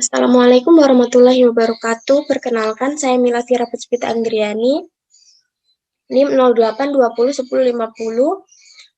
Assalamualaikum warahmatullahi wabarakatuh. Perkenalkan, saya Milathira Puspita Anggriani, NIM 08201050,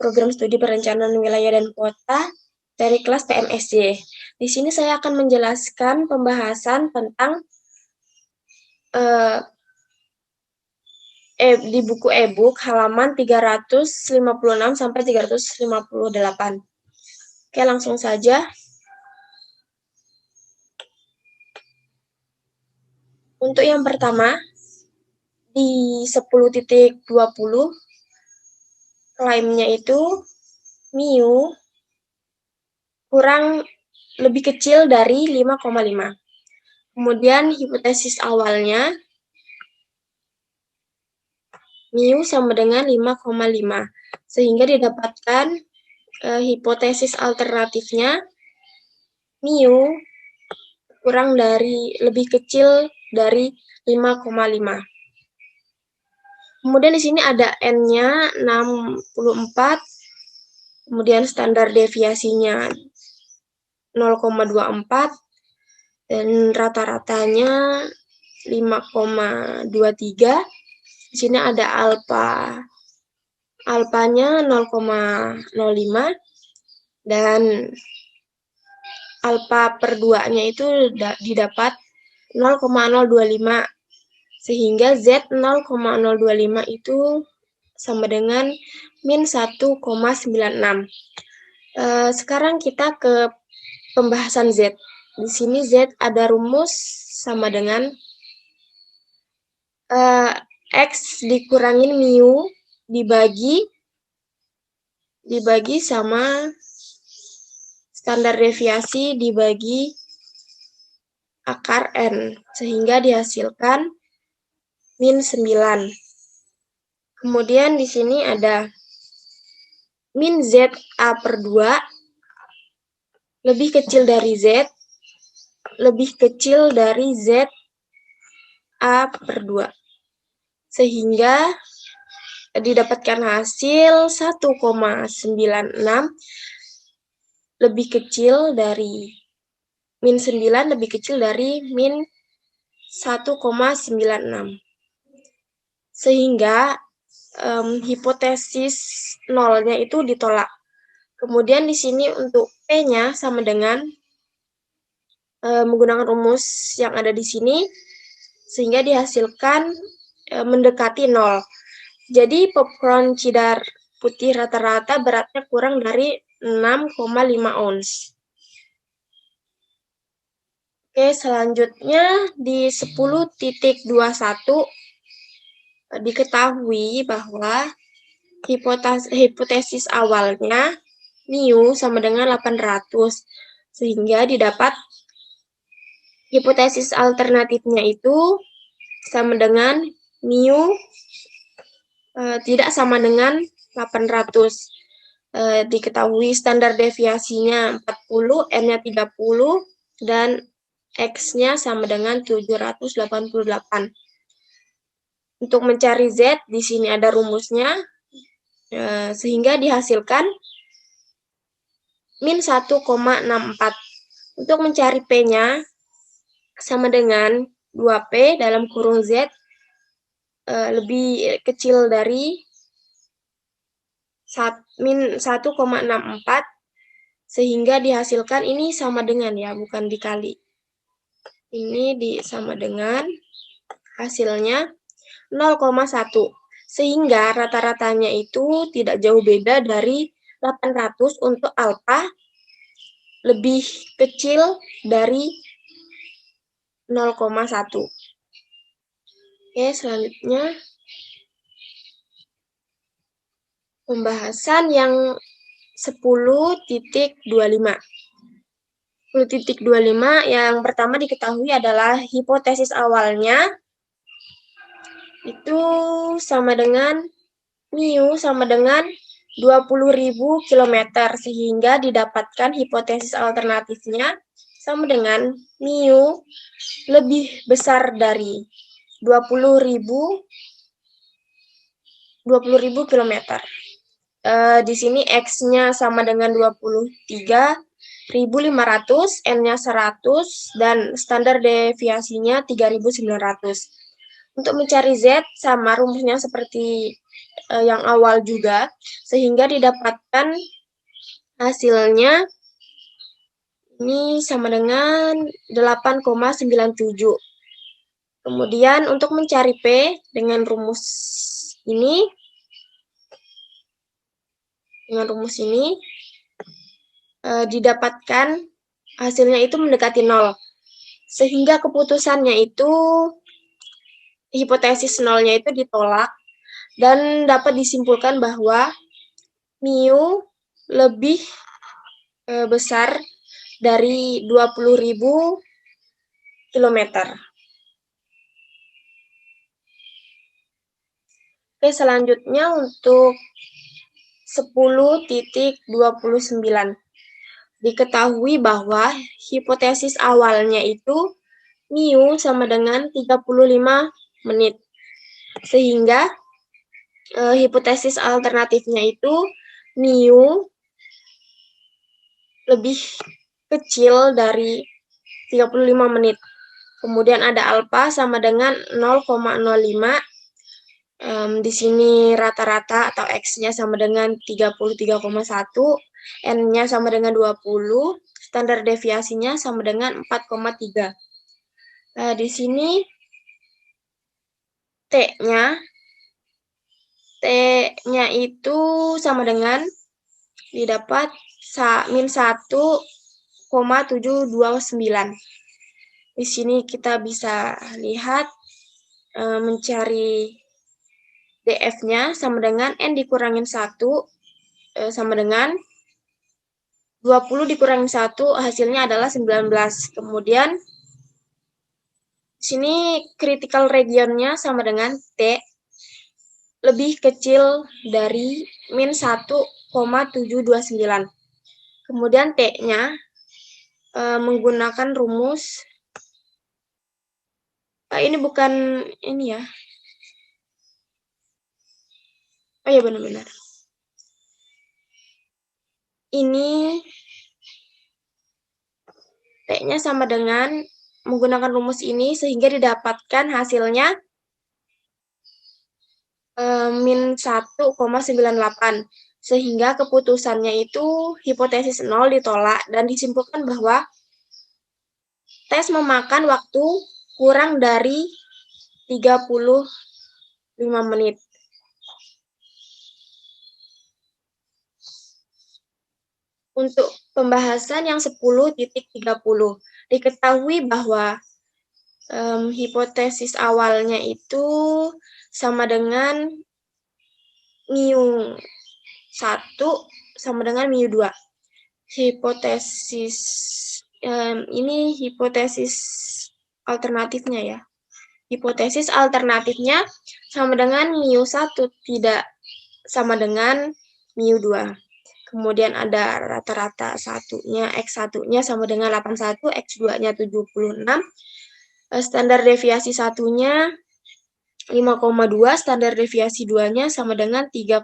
Program Studi Perencanaan Wilayah dan Kota dari kelas PMSJ. Di sini saya akan menjelaskan pembahasan tentang di buku e-book halaman 356 sampai 358. Oke, langsung saja. Untuk yang pertama, di 10.20 klaimnya itu mu kurang lebih kecil dari 5,5. Kemudian hipotesis awalnya mu sama dengan 5,5, sehingga didapatkan hipotesis alternatifnya mu kurang dari lebih kecil dari 5,5. Kemudian di sini ada n-nya 64, kemudian standar deviasinya 0,24 dan rata-ratanya 5,23. Di sini ada alpanya 0,05 dan alfa per 2-nya itu didapat 0,025, sehingga Z 0,025 itu sama dengan min 1,96. Sekarang kita ke pembahasan Z. Di sini Z ada rumus sama dengan X dikurangin mu dibagi sama standar deviasi dibagi akar N, sehingga dihasilkan min 9. Kemudian di sini ada min ZA per 2 lebih kecil dari Z, lebih kecil dari ZA per 2. Sehingga didapatkan hasil 1,96 lebih kecil dari min 9 lebih kecil dari min 1,96. Sehingga hipotesis nolnya itu ditolak. Kemudian di sini untuk P-nya sama dengan menggunakan rumus yang ada di sini, sehingga dihasilkan mendekati 0. Jadi popcorn cidar putih rata-rata beratnya kurang dari 6,5 ons. Oke, selanjutnya di 10.21 diketahui bahwa hipotesis awalnya mu sama dengan 800, sehingga didapat hipotesis alternatifnya itu sama dengan mu tidak sama dengan 800. Diketahui standar deviasinya 40, n-nya 30, dan x-nya sama dengan 788. Untuk mencari Z, di sini ada rumusnya, sehingga dihasilkan min 1,64. Untuk mencari P-nya, sama dengan 2P dalam kurung Z, lebih kecil dari min 1,64, sehingga dihasilkan ini sama dengan, ya, bukan dikali. Ini sama dengan hasilnya 0,1, sehingga rata-ratanya itu tidak jauh beda dari 800 untuk alfa lebih kecil dari 0,1. Oke, selanjutnya pembahasan yang 10.25. 10.25 yang pertama diketahui adalah hipotesis awalnya itu sama dengan mu sama dengan 20.000 km, sehingga didapatkan hipotesis alternatifnya sama dengan mu lebih besar dari 20.000 km. Di sini X-nya sama dengan 23, 1500, N-nya 100, dan standar deviasinya 3900. Untuk mencari Z sama rumusnya seperti yang awal juga, sehingga didapatkan hasilnya ini sama dengan 8,97. Kemudian untuk mencari P dengan rumus ini, didapatkan hasilnya itu mendekati 0. Sehingga keputusannya itu, hipotesis nolnya itu ditolak, dan dapat disimpulkan bahwa mu lebih besar dari 20.000 km. Oke, selanjutnya untuk 10.29. Diketahui bahwa hipotesis awalnya itu mu sama dengan 35 menit. Sehingga hipotesis alternatifnya itu mu lebih kecil dari 35 menit. Kemudian ada alfa sama dengan 0,05. Di sini rata-rata atau X-nya sama dengan 33,1, N-nya sama dengan 20, standar deviasinya sama dengan 4,3. Di sini T-nya itu sama dengan didapat min 1,729. Di sini kita bisa lihat mencari df-nya sama dengan n dikurangin 1 sama dengan 20 dikurangin 1, hasilnya adalah 19. Kemudian di sini critical region-nya sama dengan T lebih kecil dari min 1,729. Kemudian T-nya menggunakan rumus, ini bukan ini ya. Oh ya, benar-benar. Ini T-nya sama dengan menggunakan rumus ini sehingga didapatkan hasilnya min 1,98. Sehingga keputusannya itu hipotesis 0 ditolak dan disimpulkan bahwa tes memakan waktu kurang dari 35 menit. Untuk pembahasan yang 10.30, diketahui bahwa hipotesis awalnya itu sama dengan mu 1 sama dengan mu 2. Hipotesis ini hipotesis alternatifnya ya. Hipotesis alternatifnya sama dengan mu 1 tidak sama dengan mu 2. Kemudian ada rata-rata satunya, X1-nya sama dengan 81, X2-nya 76, standar deviasi satunya 5,2, standar deviasi 2-nya sama dengan 3,4,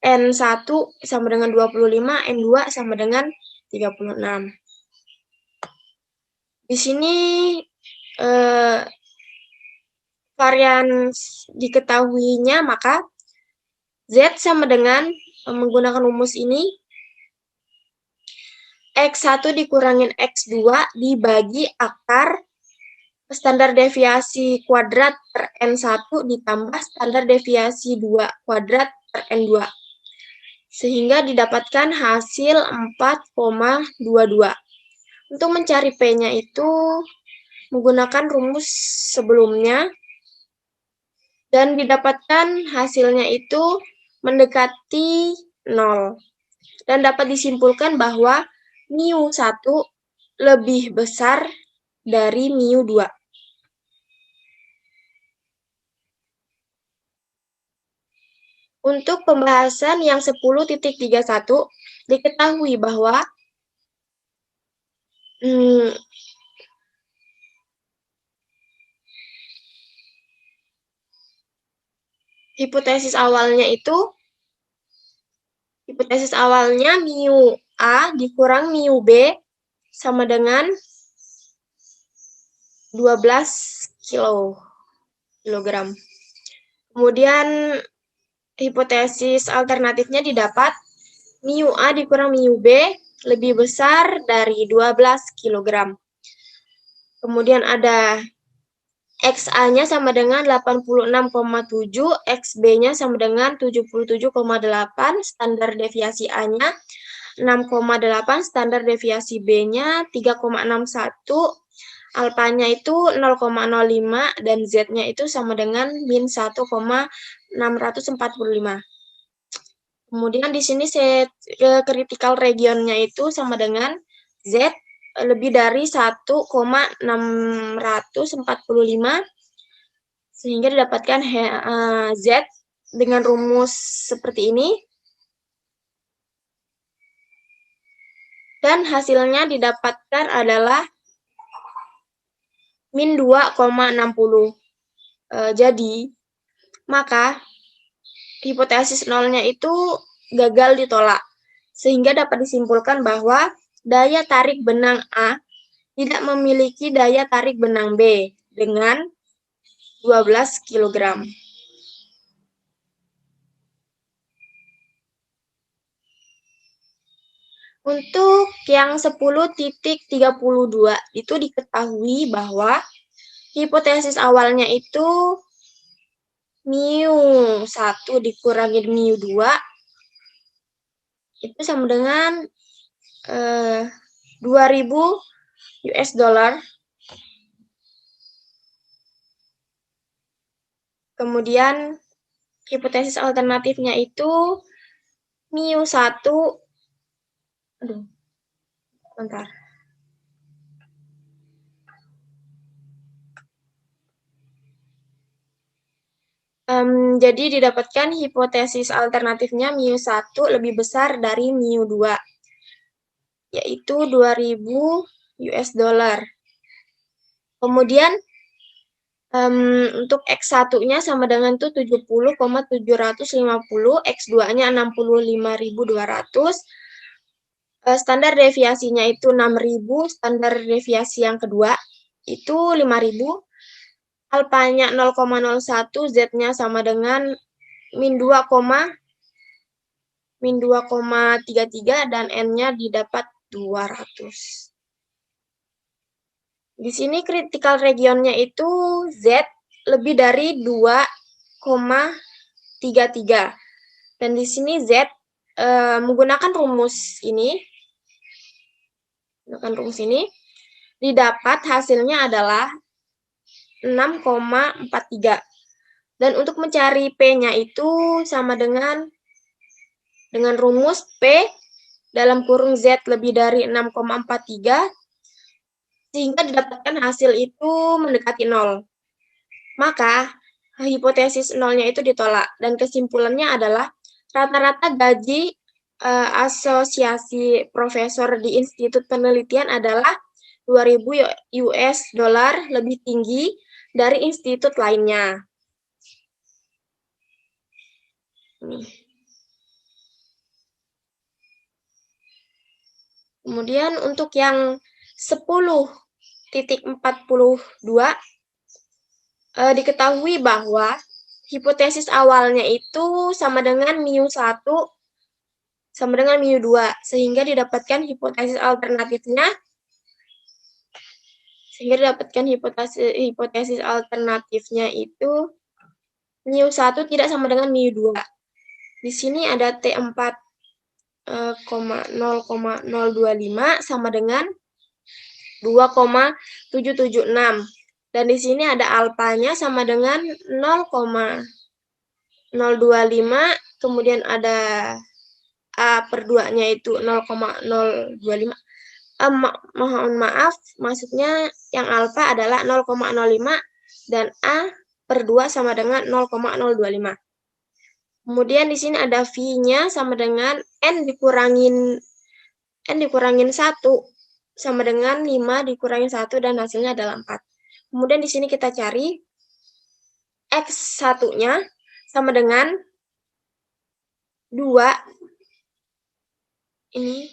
N1 sama dengan 25, N2 sama dengan 36. Di sini varian diketahuinya, maka Z sama dengan menggunakan rumus ini, X1 dikurangin X2 dibagi akar standar deviasi kuadrat per N1 ditambah standar deviasi 2 kuadrat per N2. Sehingga didapatkan hasil 4,22. Untuk mencari P-nya itu menggunakan rumus sebelumnya dan didapatkan hasilnya itu mendekati 0. Dan dapat disimpulkan bahwa mu 1 lebih besar dari mu 2. Untuk pembahasan yang 10.31, diketahui bahwa hipotesis awalnya mu A dikurang mu B sama dengan 12 kilogram. Kemudian hipotesis alternatifnya didapat mu A dikurang mu B lebih besar dari 12 kg. Kemudian ada XA-nya sama dengan 86,7, XB-nya sama dengan 77,8, standar deviasi A-nya 6,8, standar deviasi B-nya 3,61, alfanya itu 0,05, dan Z-nya itu sama dengan min 1,645. Kemudian di sini critical region-nya itu sama dengan Z lebih dari 1,645, sehingga didapatkan Z dengan rumus seperti ini. Dan hasilnya didapatkan adalah min 2,60. Jadi, maka hipotesis nolnya itu gagal ditolak, sehingga dapat disimpulkan bahwa daya tarik benang A tidak memiliki daya tarik benang B dengan 12 kg. Untuk yang 10.32 itu diketahui bahwa hipotesis awalnya itu mu 1 dikurangi mu 2 itu sama dengan 2000 US dollar. Kemudian hipotesis alternatifnya itu mu 1, aduh, bentar. Jadi didapatkan hipotesis alternatifnya mu 1 lebih besar dari mu 2, yaitu 2000 US dollar. Kemudian untuk X1-nya sama dengan tuh 70,750, X2-nya 65.200, standar deviasinya itu 6.000, standar deviasi yang kedua itu 5.000, alfanya 0,01, Z-nya sama dengan min 2,33, dan N-nya didapat 200. Di sini critical region-nya itu Z lebih dari 2,33. Dan di sini Z menggunakan rumus ini, didapat hasilnya adalah 6,43. Dan untuk mencari P-nya itu sama dengan rumus P dalam kurung Z lebih dari 6,43, sehingga didapatkan hasil itu mendekati 0. Maka, hipotesis nolnya itu ditolak, dan kesimpulannya adalah rata-rata gaji asosiasi profesor di institut penelitian adalah 2.000 US dollar lebih tinggi dari institut lainnya. Kemudian untuk yang 10.42 diketahui bahwa hipotesis awalnya itu sama dengan mu 1 sama dengan mu 2, sehingga didapatkan hipotesis alternatifnya itu mu 1 tidak sama dengan mu 2. Di sini ada T4 0,025 sama dengan 2,776. Dan di sini ada alfanya sama dengan 0,025, kemudian ada A per 2-nya itu 0,025. Mohon maaf, maksudnya yang alfa adalah 0,05 dan A per 2 sama dengan 0,025. Kemudian di sini ada V-nya sama dengan N dikurangin 1 sama dengan 5 dikurangin 1, dan hasilnya adalah 4. Kemudian di sini kita cari X1-nya sama dengan 2. Ini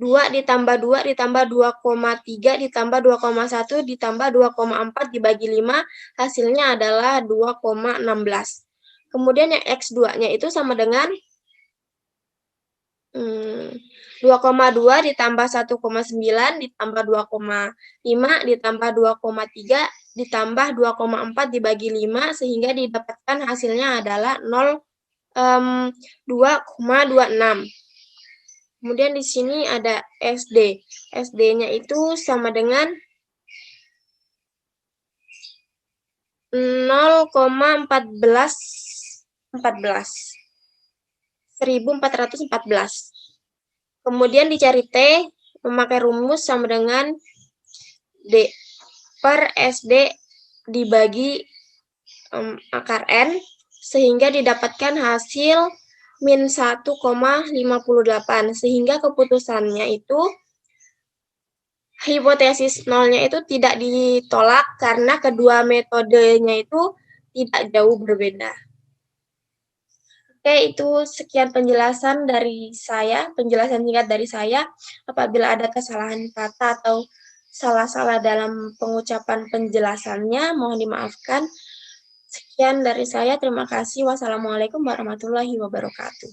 2 ditambah 2 ditambah 2,3 ditambah 2,1 ditambah 2,4 dibagi 5, hasilnya adalah 2,16. Kemudian yang X2-nya itu sama dengan 2,2 ditambah 1,9 ditambah 2,5 ditambah 2,3 ditambah 2,4 dibagi 5, sehingga didapatkan hasilnya adalah 2,26. Kemudian di sini ada SD. SD-nya itu sama dengan 1414. Kemudian dicari T, memakai rumus sama dengan D per SD dibagi akar N, sehingga didapatkan hasil min 1,58. Sehingga keputusannya itu, hipotesis nolnya itu tidak ditolak karena kedua metodenya itu tidak jauh berbeda. Oke, itu sekian penjelasan dari saya, penjelasan singkat dari saya. Apabila ada kesalahan kata atau salah-salah dalam pengucapan penjelasannya, mohon dimaafkan. Sekian dari saya, terima kasih. Wassalamualaikum warahmatullahi wabarakatuh.